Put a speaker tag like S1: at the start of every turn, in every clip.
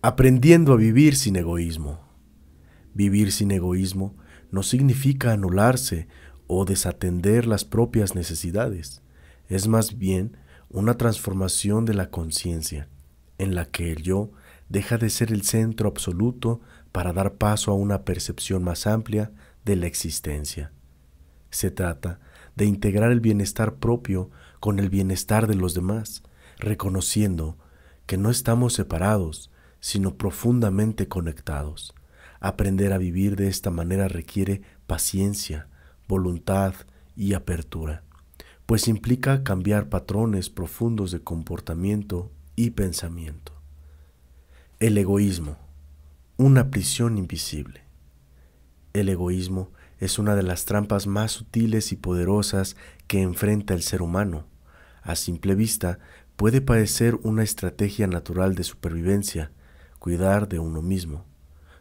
S1: Aprendiendo a vivir sin egoísmo. Vivir sin egoísmo no significa anularse o desatender las propias necesidades. Es más bien una transformación de la conciencia, en la que el yo deja de ser el centro absoluto para dar paso a una percepción más amplia de la existencia. Se trata de integrar el bienestar propio con el bienestar de los demás, reconociendo que no estamos separados, sino profundamente conectados. Aprender a vivir de esta manera requiere paciencia, voluntad y apertura, pues implica cambiar patrones profundos de comportamiento y pensamiento. El egoísmo, una prisión invisible. El egoísmo es una de las trampas más sutiles y poderosas que enfrenta el ser humano. A simple vista, puede parecer una estrategia natural de supervivencia, cuidar de uno mismo,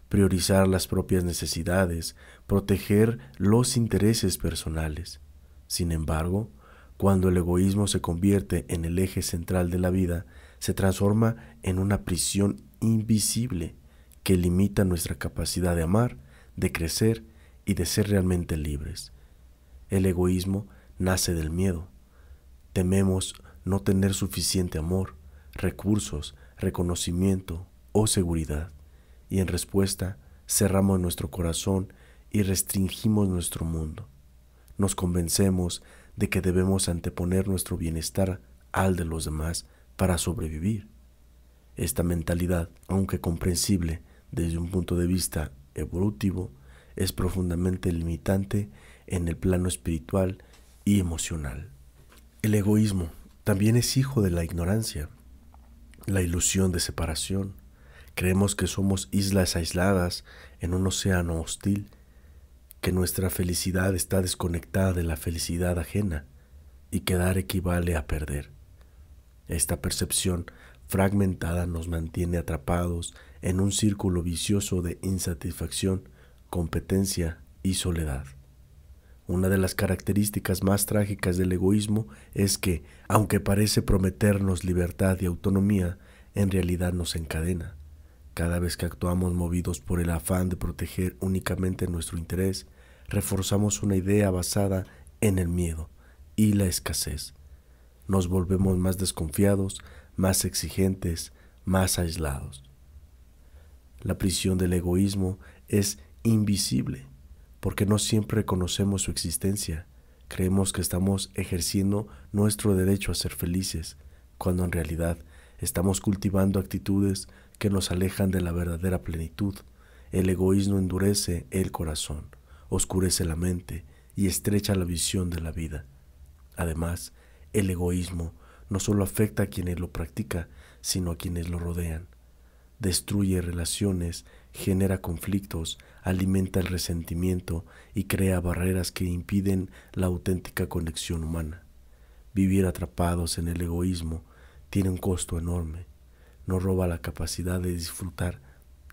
S1: priorizar las propias necesidades, proteger los intereses personales. Sin embargo, cuando el egoísmo se convierte en el eje central de la vida, se transforma en una prisión invisible que limita nuestra capacidad de amar, de crecer y de ser realmente libres. El egoísmo nace del miedo. Tememos no tener suficiente amor, recursos, reconocimiento o seguridad, y en respuesta cerramos nuestro corazón y restringimos nuestro mundo. Nos convencemos de que debemos anteponer nuestro bienestar al de los demás para sobrevivir. Esta mentalidad, aunque comprensible desde un punto de vista evolutivo, es profundamente limitante en el plano espiritual y emocional. El egoísmo también es hijo de la ignorancia, la ilusión de separación. Creemos que somos islas aisladas en un océano hostil, que nuestra felicidad está desconectada de la felicidad ajena y que dar equivale a perder. Esta percepción fragmentada nos mantiene atrapados en un círculo vicioso de insatisfacción, competencia y soledad. Una de las características más trágicas del egoísmo es que, aunque parece prometernos libertad y autonomía, en realidad nos encadena. Cada vez que actuamos movidos por el afán de proteger únicamente nuestro interés, reforzamos una idea basada en el miedo y la escasez. Nos volvemos más desconfiados, más exigentes, más aislados. La prisión del egoísmo es invisible, porque no siempre reconocemos su existencia. Creemos que estamos ejerciendo nuestro derecho a ser felices, cuando en realidad estamos cultivando actitudes que nos alejan de la verdadera plenitud. El egoísmo endurece el corazón, oscurece la mente y estrecha la visión de la vida. Además, el egoísmo no solo afecta a quienes lo practican, sino a quienes lo rodean. Destruye relaciones, genera conflictos, alimenta el resentimiento y crea barreras que impiden la auténtica conexión humana. Vivir atrapados en el egoísmo tiene un costo enorme. Nos roba la capacidad de disfrutar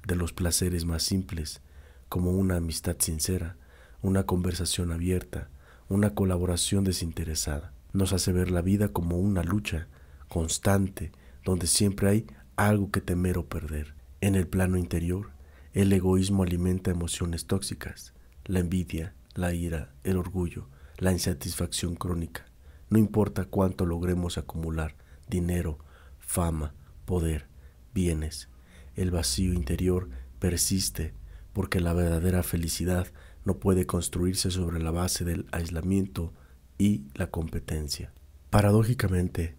S1: de los placeres más simples, como una amistad sincera, una conversación abierta, una colaboración desinteresada. Nos hace ver la vida como una lucha constante, donde siempre hay algo que temer o perder. En el plano interior, el egoísmo alimenta emociones tóxicas, la envidia, la ira, el orgullo, la insatisfacción crónica. No importa cuánto logremos acumular, dinero, fama, poder, bienes, el vacío interior persiste porque la verdadera felicidad no puede construirse sobre la base del aislamiento y la competencia. Paradójicamente,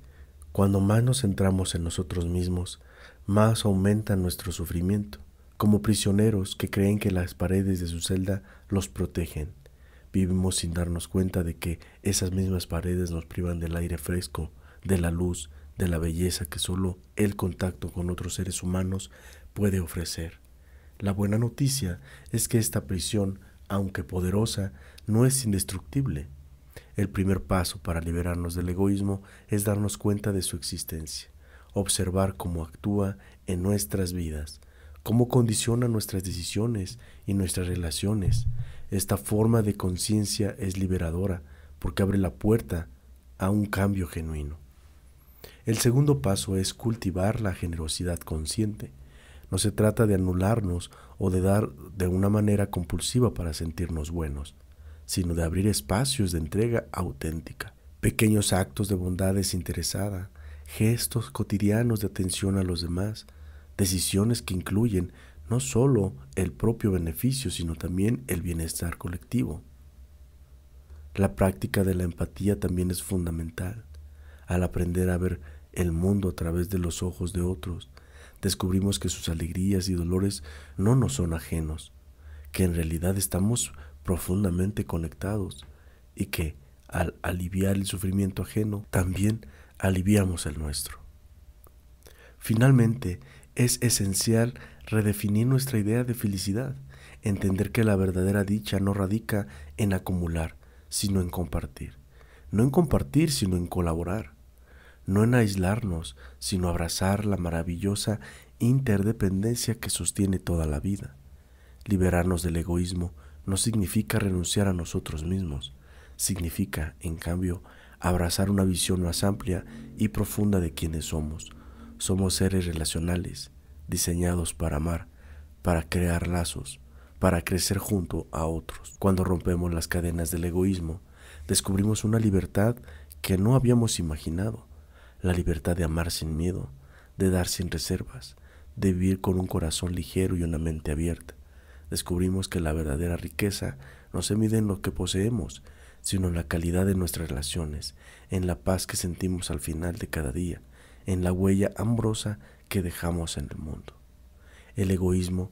S1: cuando más nos centramos en nosotros mismos, más aumenta nuestro sufrimiento, como prisioneros que creen que las paredes de su celda los protegen. Vivimos sin darnos cuenta de que esas mismas paredes nos privan del aire fresco, de la luz, de la belleza que solo el contacto con otros seres humanos puede ofrecer. La buena noticia es que esta prisión, aunque poderosa, no es indestructible. El primer paso para liberarnos del egoísmo es darnos cuenta de su existencia, observar cómo actúa en nuestras vidas, cómo condiciona nuestras decisiones y nuestras relaciones. Esta forma de conciencia es liberadora porque abre la puerta a un cambio genuino. El segundo paso es cultivar la generosidad consciente. No se trata de anularnos o de dar de una manera compulsiva para sentirnos buenos, sino de abrir espacios de entrega auténtica. Pequeños actos de bondad desinteresada, gestos cotidianos de atención a los demás, decisiones que incluyen no solo el propio beneficio, sino también el bienestar colectivo. La práctica de la empatía también es fundamental. Al aprender a ver el mundo a través de los ojos de otros, descubrimos que sus alegrías y dolores no nos son ajenos, que en realidad estamos profundamente conectados y que al aliviar el sufrimiento ajeno, también aliviamos el nuestro. Finalmente, es esencial redefinir nuestra idea de felicidad, entender que la verdadera dicha no radica en acumular, sino en compartir. No en compartir, sino en colaborar. No en aislarnos, sino abrazar la maravillosa interdependencia que sostiene toda la vida. Liberarnos del egoísmo no significa renunciar a nosotros mismos, significa, en cambio, abrazar una visión más amplia y profunda de quiénes somos. Somos seres relacionales, diseñados para amar, para crear lazos, para crecer junto a otros. Cuando rompemos las cadenas del egoísmo, descubrimos una libertad que no habíamos imaginado, la libertad de amar sin miedo, de dar sin reservas, de vivir con un corazón ligero y una mente abierta. Descubrimos que la verdadera riqueza no se mide en lo que poseemos, sino en la calidad de nuestras relaciones, en la paz que sentimos al final de cada día, en la huella amorosa que dejamos en el mundo. El egoísmo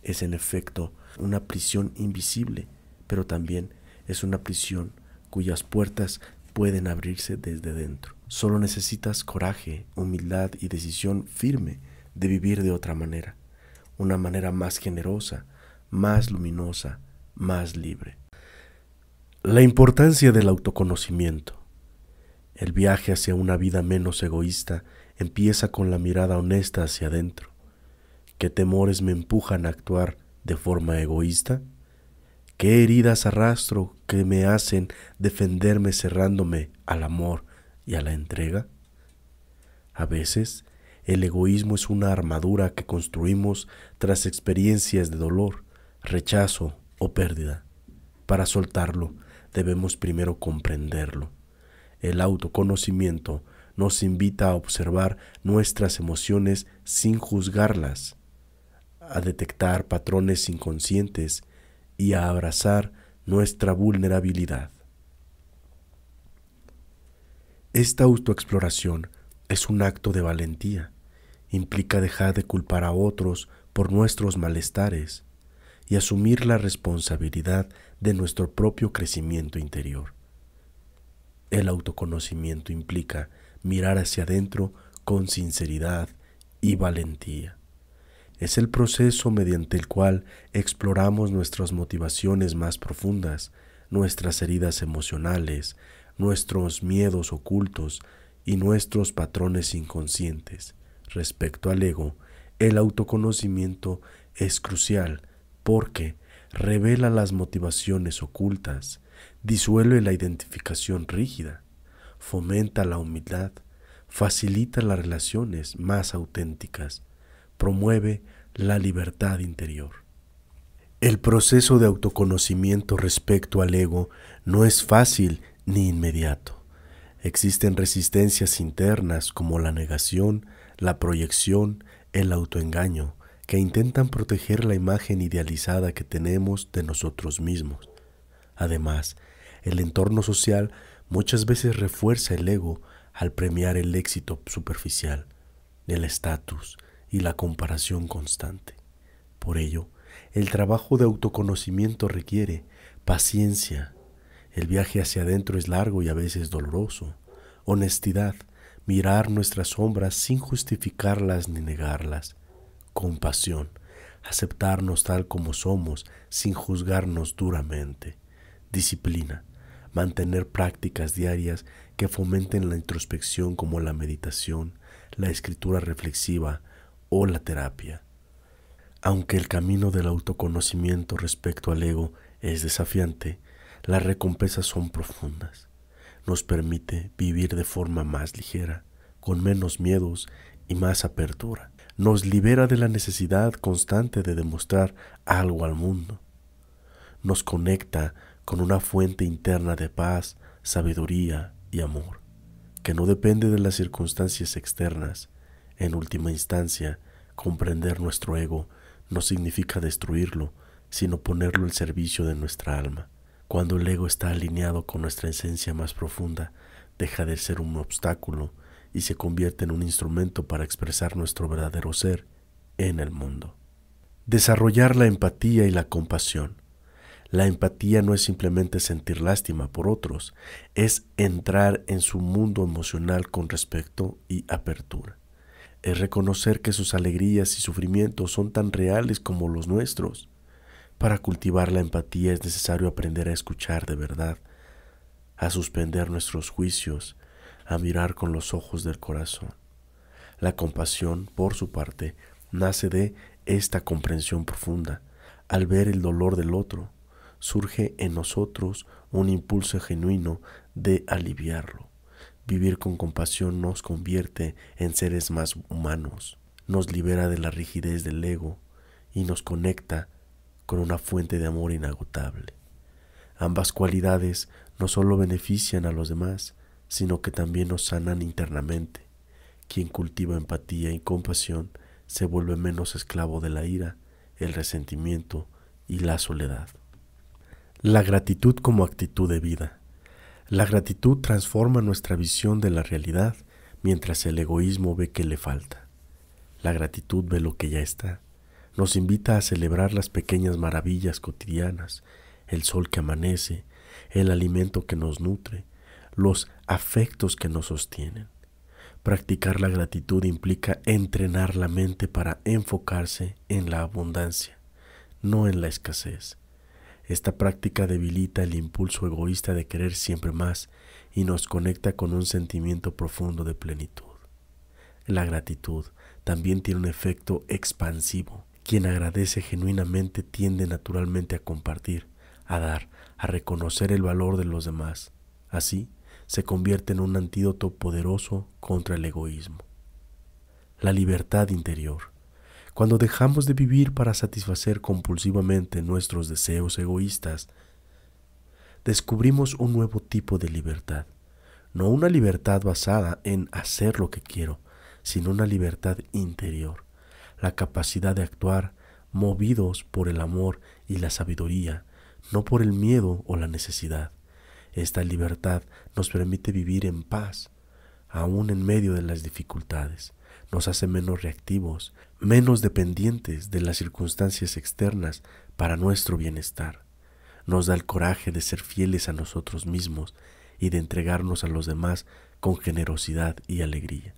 S1: es en efecto una prisión invisible, pero también es una prisión cuyas puertas pueden abrirse desde dentro. Solo necesitas coraje, humildad y decisión firme de vivir de otra manera, una manera más generosa, más luminosa, más libre. La importancia del autoconocimiento. El viaje hacia una vida menos egoísta empieza con la mirada honesta hacia adentro. ¿Qué temores me empujan a actuar de forma egoísta? ¿Qué heridas arrastro que me hacen defenderme cerrándome al amor y a la entrega? A veces, el egoísmo es una armadura que construimos tras experiencias de dolor, rechazo o pérdida. Para soltarlo, debemos primero comprenderlo. El autoconocimiento nos invita a observar nuestras emociones sin juzgarlas, a detectar patrones inconscientes y a abrazar nuestra vulnerabilidad. Esta autoexploración es un acto de valentía. Implica dejar de culpar a otros por nuestros malestares y asumir la responsabilidad de nuestro propio crecimiento interior. El autoconocimiento implica mirar hacia adentro con sinceridad y valentía. Es el proceso mediante el cual exploramos nuestras motivaciones más profundas, nuestras heridas emocionales, nuestros miedos ocultos y nuestros patrones inconscientes. Respecto al ego, el autoconocimiento es crucial porque revela las motivaciones ocultas, disuelve la identificación rígida, fomenta la humildad, facilita las relaciones más auténticas, promueve la libertad interior. El proceso de autoconocimiento respecto al ego no es fácil ni inmediato. Existen resistencias internas como la negación, la proyección, el autoengaño, que intentan proteger la imagen idealizada que tenemos de nosotros mismos. Además, el entorno social muchas veces refuerza el ego al premiar el éxito superficial, el estatus y la comparación constante. Por ello, el trabajo de autoconocimiento requiere paciencia. El viaje hacia adentro es largo y a veces doloroso. Honestidad, mirar nuestras sombras sin justificarlas ni negarlas. Compasión, aceptarnos tal como somos sin juzgarnos duramente. Disciplina, mantener prácticas diarias que fomenten la introspección como la meditación, la escritura reflexiva o la terapia. Aunque el camino del autoconocimiento respecto al ego es desafiante, las recompensas son profundas. Nos permite vivir de forma más ligera, con menos miedos y más apertura. nos libera de la necesidad constante de demostrar algo al mundo. Nos conecta con una fuente interna de paz, sabiduría y amor, que no depende de las circunstancias externas. En última instancia, comprender nuestro ego no significa destruirlo, sino ponerlo al servicio de nuestra alma. Cuando el ego está alineado con nuestra esencia más profunda, deja de ser un obstáculo y se convierte en un instrumento para expresar nuestro verdadero ser en el mundo. Desarrollar la empatía y la compasión. La empatía no es simplemente sentir lástima por otros, es entrar en su mundo emocional con respeto y apertura. Es reconocer que sus alegrías y sufrimientos son tan reales como los nuestros. Para cultivar la empatía es necesario aprender a escuchar de verdad, a suspender nuestros juicios, a mirar con los ojos del corazón. La compasión, por su parte, nace de esta comprensión profunda. Al ver el dolor del otro, surge en nosotros un impulso genuino de aliviarlo. Vivir con compasión nos convierte en seres más humanos, nos libera de la rigidez del ego y nos conecta con una fuente de amor inagotable. Ambas cualidades no solo benefician a los demás, sino que también nos sanan internamente. Quien cultiva empatía y compasión se vuelve menos esclavo de la ira, el resentimiento y la soledad. La gratitud como actitud de vida. La gratitud transforma nuestra visión de la realidad, mientras el egoísmo ve que le falta. La gratitud ve lo que ya está. Nos invita a celebrar las pequeñas maravillas cotidianas, el sol que amanece, el alimento que nos nutre, los afectos que nos sostienen. Practicar la gratitud implica entrenar la mente para enfocarse en la abundancia, no en la escasez. Esta práctica debilita el impulso egoísta de querer siempre más y nos conecta con un sentimiento profundo de plenitud. La gratitud también tiene un efecto expansivo. Quien agradece genuinamente tiende naturalmente a compartir, a dar, a reconocer el valor de los demás. Así, se convierte en un antídoto poderoso contra el egoísmo. La libertad interior. Cuando dejamos de vivir para satisfacer compulsivamente nuestros deseos egoístas, descubrimos un nuevo tipo de libertad. No una libertad basada en hacer lo que quiero, sino una libertad interior. La capacidad de actuar movidos por el amor y la sabiduría, no por el miedo o la necesidad. Esta libertad nos permite vivir en paz, aún en medio de las dificultades. Nos hace menos reactivos, menos dependientes de las circunstancias externas para nuestro bienestar. Nos da el coraje de ser fieles a nosotros mismos y de entregarnos a los demás con generosidad y alegría.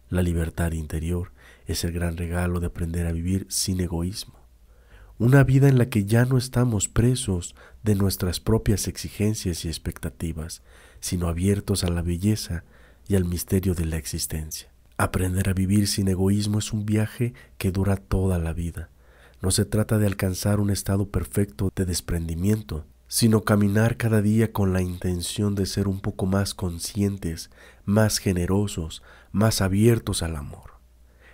S1: La libertad interior es el gran regalo de aprender a vivir sin egoísmo. Una vida en la que ya no estamos presos de nuestras propias exigencias y expectativas, sino abiertos a la belleza y al misterio de la existencia. Aprender a vivir sin egoísmo es un viaje que dura toda la vida. No se trata de alcanzar un estado perfecto de desprendimiento, sino caminar cada día con la intención de ser un poco más conscientes, más generosos, más abiertos al amor.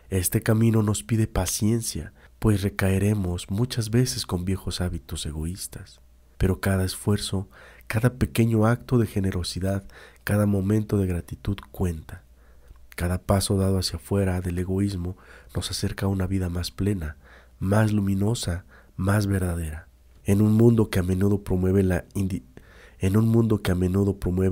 S1: Este camino nos pide paciencia, pues recaeremos muchas veces con viejos hábitos egoístas. Pero cada esfuerzo, cada pequeño acto de generosidad, cada momento de gratitud cuenta. Cada paso dado hacia afuera del egoísmo nos acerca a una vida más plena, más luminosa, más verdadera. En un mundo que a menudo promueve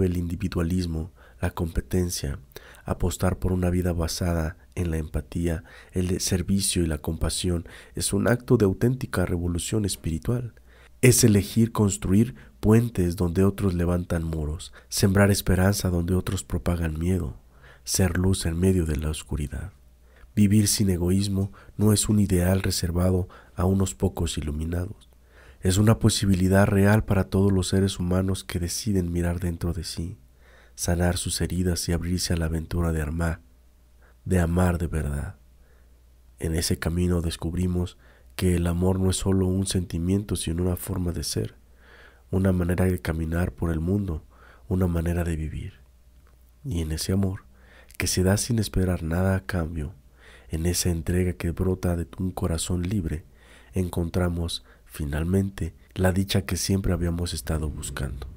S1: el individualismo, la competencia, apostar por una vida basada en la empatía, el servicio y la compasión es un acto de auténtica revolución espiritual. Es elegir construir puentes donde otros levantan muros, sembrar esperanza donde otros propagan miedo, ser luz en medio de la oscuridad. Vivir sin egoísmo no es un ideal reservado a unos pocos iluminados. Es una posibilidad real para todos los seres humanos que deciden mirar dentro de sí, sanar sus heridas y abrirse a la aventura de amar de verdad. En ese camino descubrimos que el amor no es solo un sentimiento, sino una forma de ser, una manera de caminar por el mundo, una manera de vivir. Y en ese amor, que se da sin esperar nada a cambio, En esa entrega que brota de un corazón libre, encontramos, finalmente, la dicha que siempre habíamos estado buscando.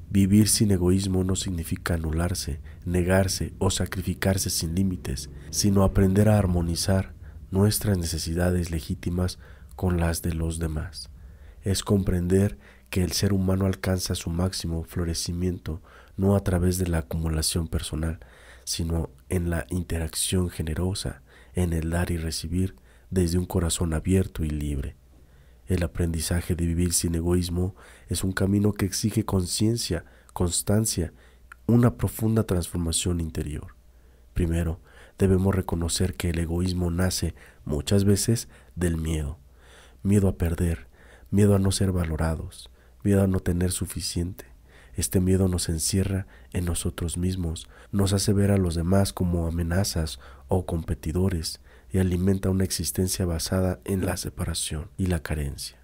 S1: Vivir sin egoísmo no significa anularse, negarse o sacrificarse sin límites, sino aprender a armonizar nuestras necesidades legítimas con las de los demás. Es comprender que el ser humano alcanza su máximo florecimiento no a través de la acumulación personal, sino en la interacción generosa, en el dar y recibir desde un corazón abierto y libre. El aprendizaje de vivir sin egoísmo es un camino que exige conciencia, constancia, una profunda transformación interior. Primero, debemos reconocer que el egoísmo nace muchas veces del miedo. Miedo a perder, miedo a no ser valorados, miedo a no tener suficiente. Este miedo nos encierra en nosotros mismos, nos hace ver a los demás como amenazas o competidores y alimenta una existencia basada en la separación y la carencia.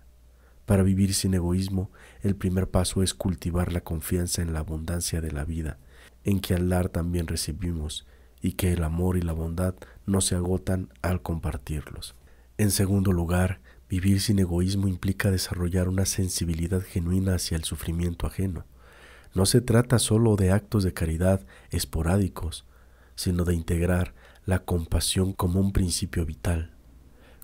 S1: Para vivir sin egoísmo, el primer paso es cultivar la confianza en la abundancia de la vida, en que al dar también recibimos y que el amor y la bondad no se agotan al compartirlos. En segundo lugar, vivir sin egoísmo implica desarrollar una sensibilidad genuina hacia el sufrimiento ajeno. No se trata solo de actos de caridad esporádicos, sino de integrar la compasión como un principio vital.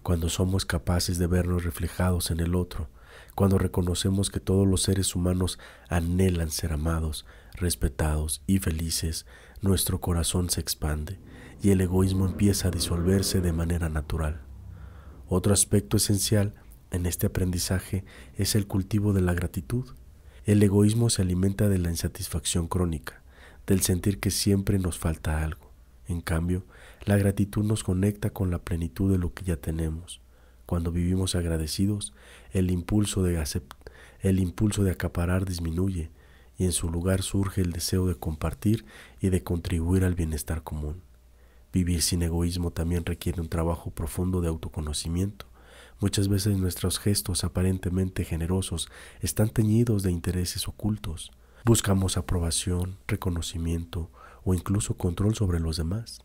S1: Cuando somos capaces de vernos reflejados en el otro, cuando reconocemos que todos los seres humanos anhelan ser amados, respetados y felices, nuestro corazón se expande y el egoísmo empieza a disolverse de manera natural. Otro aspecto esencial en este aprendizaje es el cultivo de la gratitud. El egoísmo se alimenta de la insatisfacción crónica, del sentir que siempre nos falta algo. En cambio, la gratitud nos conecta con la plenitud de lo que ya tenemos. Cuando vivimos agradecidos, el impulso de acaparar disminuye y en su lugar surge el deseo de compartir y de contribuir al bienestar común. Vivir sin egoísmo también requiere un trabajo profundo de autoconocimiento. Muchas veces nuestros gestos aparentemente generosos están teñidos de intereses ocultos. Buscamos aprobación, reconocimiento o incluso control sobre los demás.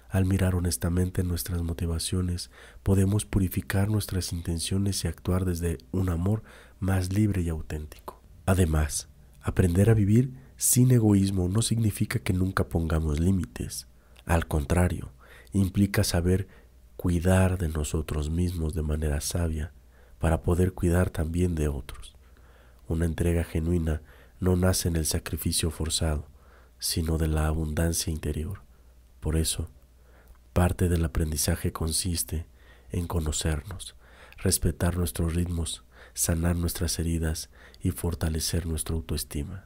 S1: Al mirar honestamente nuestras motivaciones, podemos purificar nuestras intenciones y actuar desde un amor más libre y auténtico. Además, aprender a vivir sin egoísmo no significa que nunca pongamos límites. Al contrario, implica saber cuidar de nosotros mismos de manera sabia para poder cuidar también de otros. Una entrega genuina no nace en el sacrificio forzado, sino de la abundancia interior. Por eso, parte del aprendizaje consiste en conocernos, respetar nuestros ritmos, sanar nuestras heridas y fortalecer nuestra autoestima.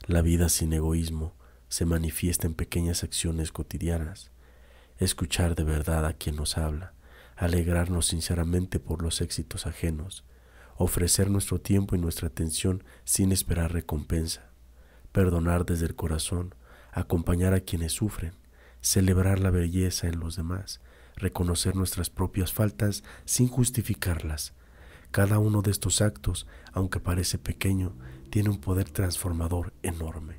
S1: La vida sin egoísmo se manifiesta en pequeñas acciones cotidianas. Escuchar de verdad a quien nos habla, alegrarnos sinceramente por los éxitos ajenos, ofrecer nuestro tiempo y nuestra atención sin esperar recompensa, perdonar desde el corazón, acompañar a quienes sufren, celebrar la belleza en los demás, reconocer nuestras propias faltas sin justificarlas. Cada uno de estos actos, aunque parece pequeño, tiene un poder transformador enorme,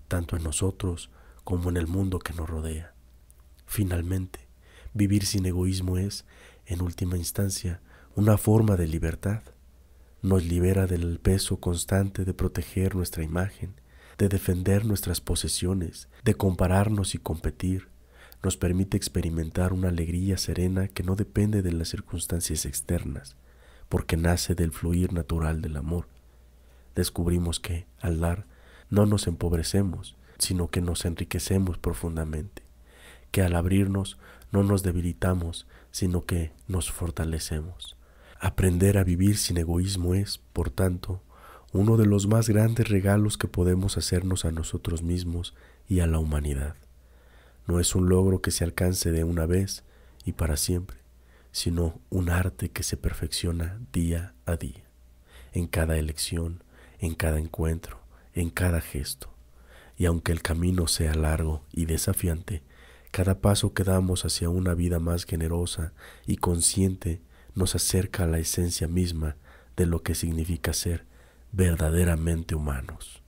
S1: tanto en nosotros como en el mundo que nos rodea. Finalmente, vivir sin egoísmo es, en última instancia, una forma de libertad. Nos libera del peso constante de proteger nuestra imagen, de defender nuestras posesiones, de compararnos y competir. Nos permite experimentar una alegría serena que no depende de las circunstancias externas, porque nace del fluir natural del amor. Descubrimos que, al dar, no nos empobrecemos, sino que nos enriquecemos profundamente, que al abrirnos no nos debilitamos, sino que nos fortalecemos. Aprender a vivir sin egoísmo es, por tanto, uno de los más grandes regalos que podemos hacernos a nosotros mismos y a la humanidad. No es un logro que se alcance de una vez y para siempre, sino un arte que se perfecciona día a día, en cada elección, en cada encuentro, en cada gesto. Y aunque el camino sea largo y desafiante, cada paso que damos hacia una vida más generosa y consciente nos acerca a la esencia misma de lo que significa ser verdaderamente humanos.